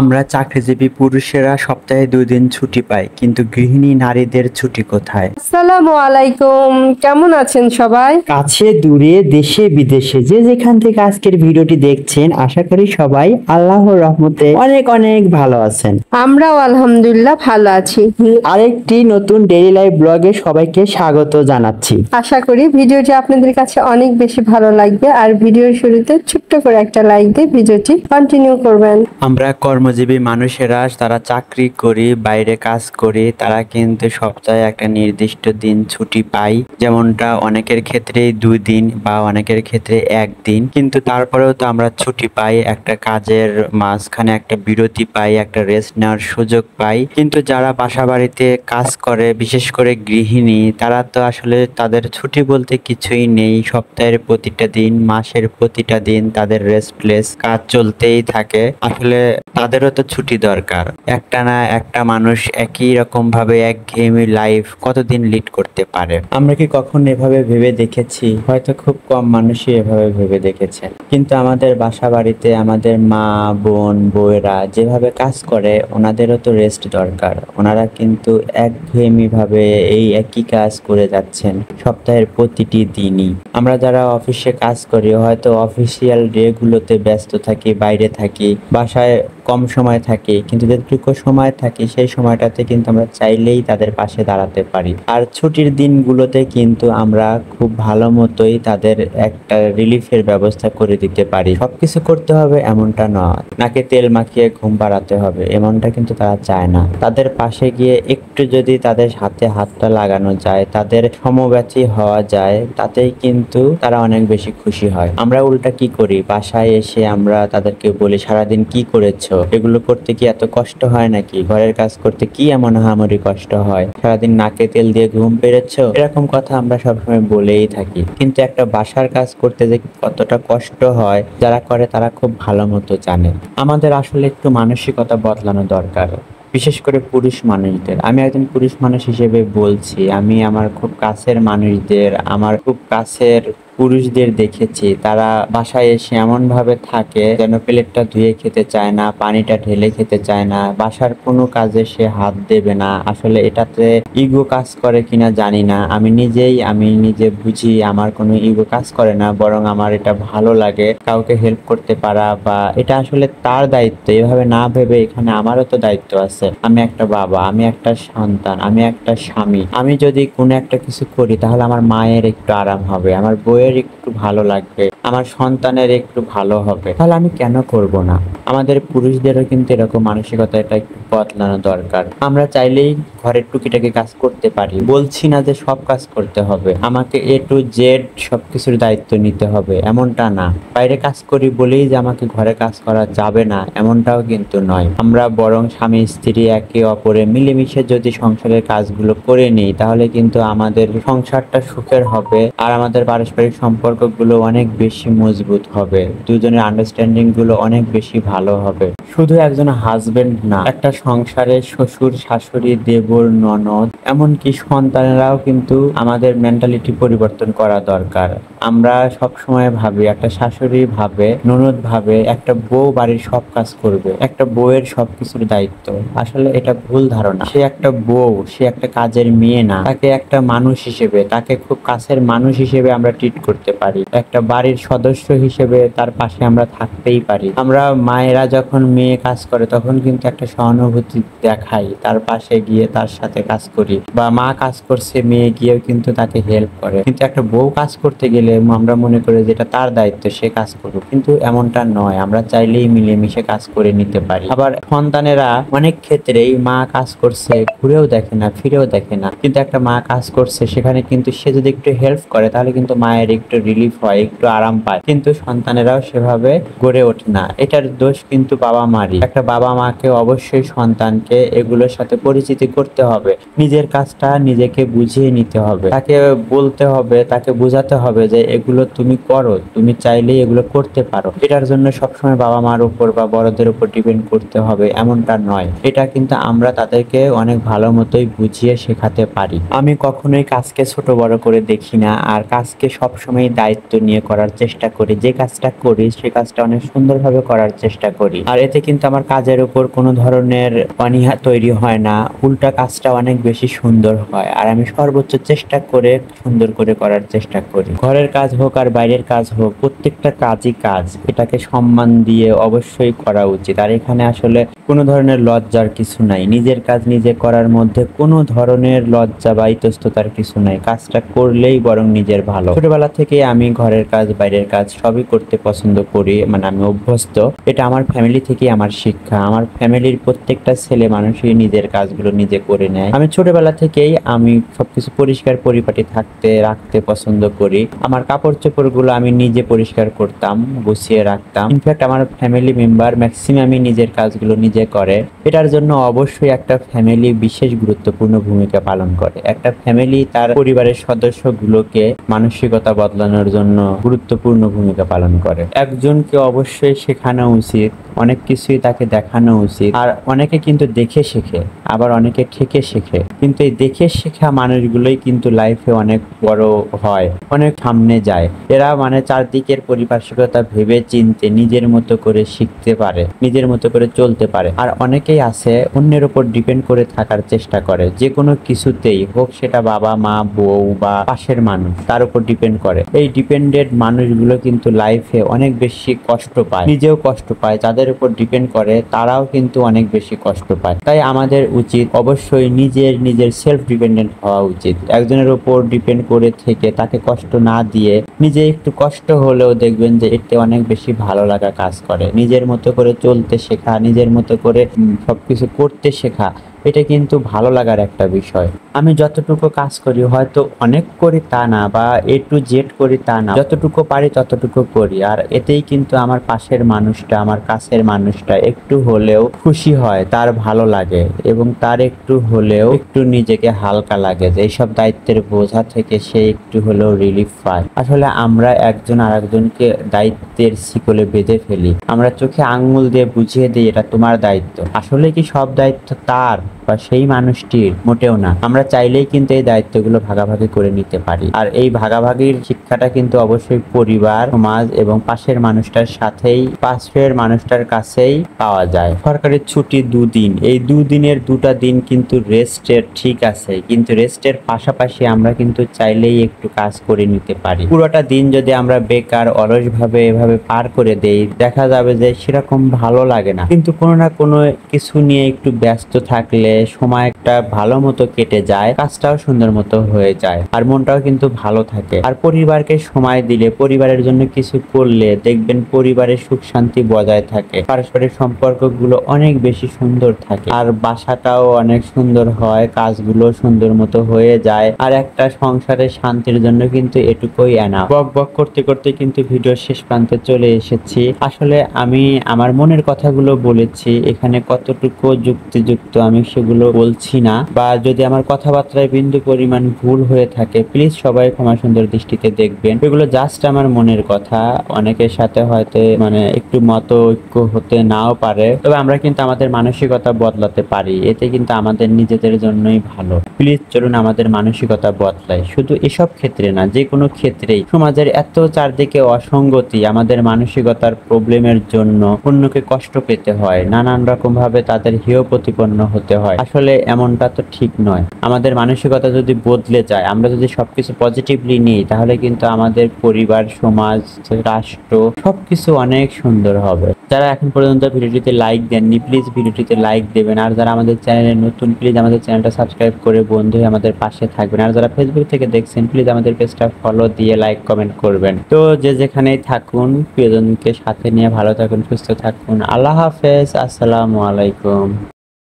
আমরা চাকরিজীবী পুরুষেরা সপ্তাহে 2 দিন ছুটি পাই, কিন্তু গৃহিণী নারীদের ছুটি কোথায়? আসসালামু আলাইকুম, কেমন আছেন সবাই? কাছে দূরে দেশে বিদেশে যে যেখান থেকে আজকের ভিডিওটি দেখছেন, আশা করি সবাই আল্লাহর রহমতে অনেক অনেক ভালো আছেন। আমরাও আলহামদুলিল্লাহ ভালো আছি। আরেকটি নতুন ডেইলি লাইফ ব্লগে সবাইকে স্বাগত জানাচ্ছি। আশা করি ভিডিওটি আপনাদের কাছে অনেক বেশি ভালো লাগবে, আর ভিডিওর শুরুতে ছোট্ট করে একটা লাইক দিয়ে ভিডিওটি কন্টিনিউ করবেন। আমরা কর্মজীবী মানুষেরা তারা চাকরি করি, বাইরে কাজ করি, তারা কিন্তু সপ্তাহে একটা নির্দিষ্ট দিন ছুটি পাই। যেমনটা অনেকের ক্ষেত্রে 2 দিন বা অনেকের ক্ষেত্রে 1 দিন, কিন্তু তারপরেও তো আমরা ছুটি পাই, একটা কাজের মাঝখানে একটা বিরতি পাই, একটা রেস্ট নেওয়ার সুযোগ পাই। কিন্তু যারা বাসা বাড়িতে কাজ করে, বিশেষ করে গৃহিণী, তারা তো আসলে তাদের ছুটি বলতে কিছুই নেই। সপ্তাহের প্রতিটা দিন, মাসের প্রতিটা দিন তাদের রেস্টলেস, কাজ চলতেই থাকে। আসলে তাদেরও তো ছুটি দরকার। একটানা একটা মানুষ একই রকম ভাবে একঘেয়েমি লাইফ কতদিন লিড করতে পারে? আমরা কি কখনো এভাবে ভেবে দেখেছি? হয়তো খুব কম মানুষই এভাবে ভেবে দেখেছেন। কিন্তু আমাদের বাসা বাড়িতে আমাদের মা, বোন, বউয়েরা যেভাবে কাজ করে, ওনাদেরও তো রেস্ট দরকার। ওনারা কিন্তু একঘেয়েমি ভাবে এই একই কাজ করে যাচ্ছেন সপ্তাহের প্রতিটি দিনই। আমরা যারা অফিসে কাজ করি, হয়তো অফিসিয়াল ডে গুলোতে ব্যস্ত থাকি, বাইরে থাকি, বাসায় কম সময় থাকি, কিন্তু যেটুকু সময় থাকি সেই সময়টাতে কিন্তু আমরা চাইলেই তাদের পাশে দাঁড়াতে পারি। আর ছুটির দিনগুলোতে কিন্তু আমরা খুব ভালো মতোই তাদের একটা রিলিফের ব্যবস্থা করে দিতে পারি। সবকিছু করতে হবে এমনটা নয়, নাকে তেল মাখিয়ে ঘুম পাড়াতে হবে এমনটা কিন্তু তারা চায় না। তাদের পাশে গিয়ে একটু যদি তাদের হাতে হাতটা লাগানো যায়, তাদের সমব্যথী হওয়া যায়, তাতেই কিন্তু তারা অনেক বেশি খুশি হয়। আমরা উল্টা কি করি, বাসায় এসে আমরা তাদেরকে বলি সারাদিন কি করেছো, এগুলো করতে কি এত কষ্ট হয় নাকি, ঘরের কাজ করতে কি এমন আহামরি কষ্ট হয়, সারাদিন নাকে তেল দিয়ে ঘুম পেরেছো, এরকম কথা আমরা সবসময় বলেই থাকি। কিন্তু একটা বাসার কাজ করতে যে কতটা কষ্ট হয়, যারা করে তারা খুব ভালো মতো জানে। আমাদের আসলে একটু মানসিকতা বদলানো দরকার, বিশেষ করে পুরুষ মানুষদের। আমি একজন পুরুষ মানুষ হিসেবে বলছি, আমি আমার খুব কাছের মানুষদের, আমার খুব কাছের পুরুষদের দেখেছি, তারা বাসায় এসে এমন ভাবে থাকে যেন প্লেটটা ধুয়ে খেতে চায় না, পানিটা ঢেলে খেতে চায় না, বাসার কোনো কাজে সে হাত দেবে না। আসলে এটাতে ইগো কাজ করে কিনা জানি না, আমি নিজে বুঝি আমার কোনো ইগো কাজ করে না, বরং আমার এটা ভালো লাগে কাউকে হেল্প করতে পারা, বা এটা আসলে তার দায়িত্ব। এভাবে না ভেবে এখানে আমারও তো দায়িত্ব আছে। আমি একটা বাবা, আমি একটা সন্তান, আমি একটা স্বামী। আমি যদি কোনো একটা কিছু করি তাহলে আমার মায়ের একটু আরাম হবে, আমার বউয়ের একটু ভালো লাগবে, আমার সন্তানের একটু ভালো হবে, তাহলে আমি কেন করব না? আমাদের পুরুষদেরও কিন্তু এরকম মানসিকতা এটা একটু বদলানো দরকার। আমরা চাইলেই ঘরের টুকিটাকি কাজ করতে পারি, বলছি না যে সব কাজ করতে হবে, আমাকে A to Z সবকিছুর দায়িত্ব নিতে হবে এমনটা না। বাইরে কাজ করি বলেই যে আমাকে ঘরে কাজ করা যাবে না এমনটাও কিন্তু নয়। আমরা বরং স্বামী স্ত্রী একে অপরে মিলেমিশে যদি সংসারের কাজগুলো করে নিই, তাহলে কিন্তু আমাদের সংসারটা সুখের হবে, আর আমাদের পারস্পরিক সম্পর্কগুলো অনেক বেশি মজবুত হবে, দুজনের আন্ডারস্ট্যান্ডিং গুলো অনেক বেশি ভালো হবে। শুধু একজন হাজবেন্ড না, একটা সংসারে শ্বশুর, শাশুড়ি, দেবর, ননদ, এমনকি সন্তানেরাও কিন্তু আমাদের মেন্টালিটি পরিবর্তন করা দরকার। আমরা সব সময় ভাবি, একটা শাশুড়ি ভাবে, ননদ ভাবে একটা বউ বাড়ির সব কাজ করবে, একটা বউয়ের সবকিছুর দায়িত্ব। আসলে এটা ভুল ধারণা। সে একটা বউ, সে একটা কাজের মেয়ে না, তাকে একটা মানুষ হিসেবে, তাকে খুব কাছের মানুষ হিসেবে আমরা ট্রিট করতে পারি, একটা বাড়ির সদস্য হিসেবে তার পাশে আমরা থাকতেই পারি। আমরা মায়েরা যখন মেয়ে কাজ করে তখন কিন্তু একটা সহানুভূতি দেখাই, তার পাশে গিয়ে তার সাথে কাজ করি, বা মা কাজ করছে মেয়ে গিয়েও কিন্তু তাকে হেল্প করে। কিন্তু একটা বউ কাজ করতে গেলে আমরা মনে করি যে এটা তার দায়িত্ব, সে কাজ করুক, কিন্তু এমনটা নয়। আমরা চাইলেই মিলেমিশে কাজ করে নিতে পারি। আবার সন্তানেরা অনেক ক্ষেত্রেই মা কাজ করছে ঘুরেও দেখে না, ফিরেও দেখে না, কিন্তু একটা মা কাজ করছে সেখানে কিন্তু সে যদি একটু হেল্প করে তাহলে কিন্তু মায়ের একটু রিলিফ হয়, একটু আরাম পায়। কিন্তু সন্তানেরাও সেভাবে গড়ে ওঠে না, এটার দোষ কিন্তু বাবা মারই। একটা বাবা মাকে অবশ্যই সন্তানকে এগুলোর সাথে পরিচিতি করতে হবে, নিজের কাজটা নিজেকে বুঝিয়ে নিতে হবে, তাকে বলতে হবে, তাকে বোঝাতে হবে যে এগুলো তুমি করো, তুমি চাইলেই এগুলো করতে পারো। এটার জন্য সবসময় বাবা মার উপর বা বড়দের উপর ডিপেন্ড করতে হবে এমনটা নয়। এটা কিন্তু আমরা তাদেরকে অনেক ভালো মতোই বুঝিয়ে শেখাতে পারি। আমি কখনোই কাজকে ছোট বড় করে দেখি না, আর কাজকে সবসময় দায়িত্ব নিয়ে করার চেষ্টা করি, যে কাজটা করি সে কাজটা অনেক সুন্দরভাবে করার চেষ্টা করি। আর এতে কিন্তু আমার কাজের উপর কোনো ধরনের অনীহা তৈরি হয় না, উল্টা কাজটা অনেক বেশি সুন্দর হয়। আর আমি সর্বোচ্চ চেষ্টা করে সুন্দর করে করার চেষ্টা করি। ঘরের কাজ হোক আর বাইরের কাজ হোক, প্রত্যেকটা কাজই কাজ, এটাকে সম্মান দিয়ে অবশ্যই করা উচিত। আর এখানে আসলে কোনো ধরনের লজ্জার কিছু নাই, নিজের কাজ নিজে করার মধ্যে কোনো ধরনের লজ্জা বা ইতস্ততার কিছু নাই, কাজটা করলেই বরং নিজের ভালো। ছোটবেলা থেকে আমি ঘরের কাজ বাইরের কাজ সবই করতে পছন্দ করি, মানে আমি অভ্যস্ত। এটা আমার ফ্যামিলি থেকে আমার শিক্ষা। আমার ফ্যামিলির প্রত্যেকটা ছেলে মানুষই নিজের কাজগুলো নিজে করে নেয়। আমি ছোটবেলা থেকেই আমি সবকিছু পরিষ্কার পরিপাটি রাখতে পছন্দ করি। আমার কাপড় চোপড় গুলো আমি নিজে পরিষ্কার করতাম, গুছিয়ে রাখতাম। ইনফ্যাক্ট আমার ফ্যামিলি মেম্বার ম্যাক্সিমামই নিজের কাজগুলো নিজে করে। এটার জন্য অবশ্যই একটা ফ্যামিলি বিশেষ গুরুত্বপূর্ণ ভূমিকা পালন করে। একটা ফ্যামিলি তার পরিবারের সদস্যগুলোকে মানসিকতা বদলানোর জন্য গুরুত্বপূর্ণ ভূমিকা পালন করে। একজনকে অবশ্যই শেখানো উচিত, অনেক কিছুই তাকে দেখানো উচিত। আর অনেকে কিন্তু দেখে শেখে, আবার অনেকে ঠেকে শেখে, কিন্তু এই দেখে শেখা মানুষগুলোই কিন্তু লাইফে অনেক বড় হয়, অনেক সামনে যায়। এরা মানে চারদিকের পরিপার্শ্বিকতা ভেবে চিনতে নিজের মতো করে শিখতে পারে, নিজের মতো করে চলতে পারে। আর অনেকেই আছে অন্যের উপর ডিপেন্ড করে থাকার চেষ্টা করে, যে কোনো কিছুতেই হোক, সেটা বাবা মা বউ বা পাশের মানুষ, তার উপর ডিপেন্ড করে। এই ডিপেন্ডেন্ট মানুষগুলো কিন্তু লাইফে অনেক বেশি কষ্ট পায়, নিজেও কষ্ট পায়, যাদের উপর ডিপেন্ড করে তারাও কিন্তু অনেক বেশি কষ্ট পায়। তাই আমাদের উচিত অবশ্যই নিজের সেলফ ডিপেন্ডেন্ট হওয়া উচিত। একজনের উপর ডিপেন্ড করে থেকে তাকে কষ্ট না দিয়ে নিজে একটু কষ্ট হলেও দেখবেন যে এতে অনেক বেশি ভালো লাগা কাজ করে। নিজের মতো করে চলতে শেখা, নিজের মতো করে সবকিছু করতে শেখা, এটা কিন্তু ভালো লাগার একটা বিষয়। আমি যতটুকু কাজ করি, হয়তো অনেক করি তা না, বা A to Z করি তা না, যতটুকু পারি ততটুকু করি। আর এতেই কিন্তু আমার পাশের মানুষটা, আমার কাছের মানুষটা একটু হলেও খুশি হয়, তার ভালো লাগে, এবং তার একটু হলেও একটু নিজেকে হালকা লাগে, যে এইসব দায়িত্বের বোঝা থেকে সে একটু হলেও রিলিফ পায়। আসলে আমরা একজন আরেকজনকে দায়িত্বের শিকলে বেঁধে ফেলি, আমরা চোখে আঙ্গুল দিয়ে বুঝিয়ে দিই এটা তোমার দায়িত্ব। আসলে কি সব দায়িত্ব তার বা সেই মানুষটির? মোটেও না। আমরা চাইলেই কিন্তু এই দায়িত্বগুলো ভাগাভাগি করে নিতে পারি। আর এই ভাগাভাগির শিক্ষাটা কিন্তু অবশ্যই পরিবার, সমাজ এবং পাশের মানুষটার সাথেই, পাশের মানুষটার কাছেই পাওয়া যায়। সরকারি ছুটি 2 দিন, এই 2 দিনের 2টা দিন কিন্তু রেস্টের, ঠিক আছে, কিন্তু রেস্টের পাশাপাশি আমরা কিন্তু চাইলেই একটু কাজ করে নিতে পারি। পুরোটা দিন যদি আমরা বেকার অলস ভাবে এভাবে পার করে দেই, দেখা যাবে যে সেরকম ভালো লাগে না। কিন্তু কোনো না কোনো কিছু নিয়ে একটু ব্যস্ত থাকলে সময়টা ভালো মতো কেটে যায়, কাজটাও সুন্দর মতো হয়ে যায়, আর মনটাও কিন্তু ভালো থাকে। আর পরিবারকে সময় দিলে, পরিবারের জন্য কিছু করলে দেখবেন পরিবারের সুখ শান্তি বজায় থাকে, পারস্পরিক সম্পর্কগুলো অনেক বেশি সুন্দর থাকে, আর বাসাটাও অনেক সুন্দর হয়, কাজগুলো সুন্দর মতো হয়ে যায়। আর একটা সংসারের শান্তির জন্য কিন্তু এটুকুই এনাফ। বক বক করতে করতে কিন্তু ভিডিও শেষ প্রান্তে চলে এসেছি। আসলে আমি আমার মনের কথাগুলো বলেছি, এখানে কতটুকু যুক্তিযুক্ত আমি সেগুলো বলছি না, বা যদি আমার কথাবার্তায় বিন্দু পরিমাণ ভুল হয়ে থাকে প্লিজ সবাই ক্ষমা সুন্দর দৃষ্টিতে দেখবেন। এগুলো জাস্ট আমার মনের কথা, অনেকের সাথে হয়তো মানে একটু মত ঐক্য হতে নাও পারে, তবে আমরা কিন্তু আমাদের মানসিকতা বদলাতে পারি, এতে কিন্তু আমাদের নিজেদের জন্যই ভালো। প্লিজ চলুন আমাদের মানসিকতা বদলাই, শুধু এসব ক্ষেত্রে না, যে কোনো ক্ষেত্রেই। সমাজের এত চারদিকে অসঙ্গতি, আমাদের মানসিকতার প্রবলেমের জন্য অন্যকে কষ্ট পেতে হয়, নানান রকম ভাবে তাদের হেয় প্রতিপন্ন হতে হয়। আসলে এমনটা তো ঠিক নয়। আমাদের মানসিকতা যদি বদলে যায়, আমরা যদি সবকিছু পজিটিভলি নিই, তাহলে কিন্তু আমাদের পরিবার, সমাজ, রাষ্ট্র সবকিছু অনেক সুন্দর হবে। যারা এখন পর্যন্ত ভিডিওটিতে লাইক দেননি প্লিজ ভিডিওটিতে লাইক দেবেন, আর যারা আমাদের চ্যানেলে নতুন প্লিজ আমাদের চ্যানেলটা সাবস্ক্রাইব করে বন্ধু হয়ে আমাদের পাশে থাকবেন, আর যারা ফেসবুক থেকে দেখছেন প্লিজ আমাদের পেজটা ফলো দিয়ে লাইক কমেন্ট করবেন। তো যে যেখানেই থাকুন, প্রিয়জনকে সাথে নিয়ে ভালো থাকুন, সুস্থ থাকুন। আল্লাহ হাফেজ, আসসালামু আলাইকুম।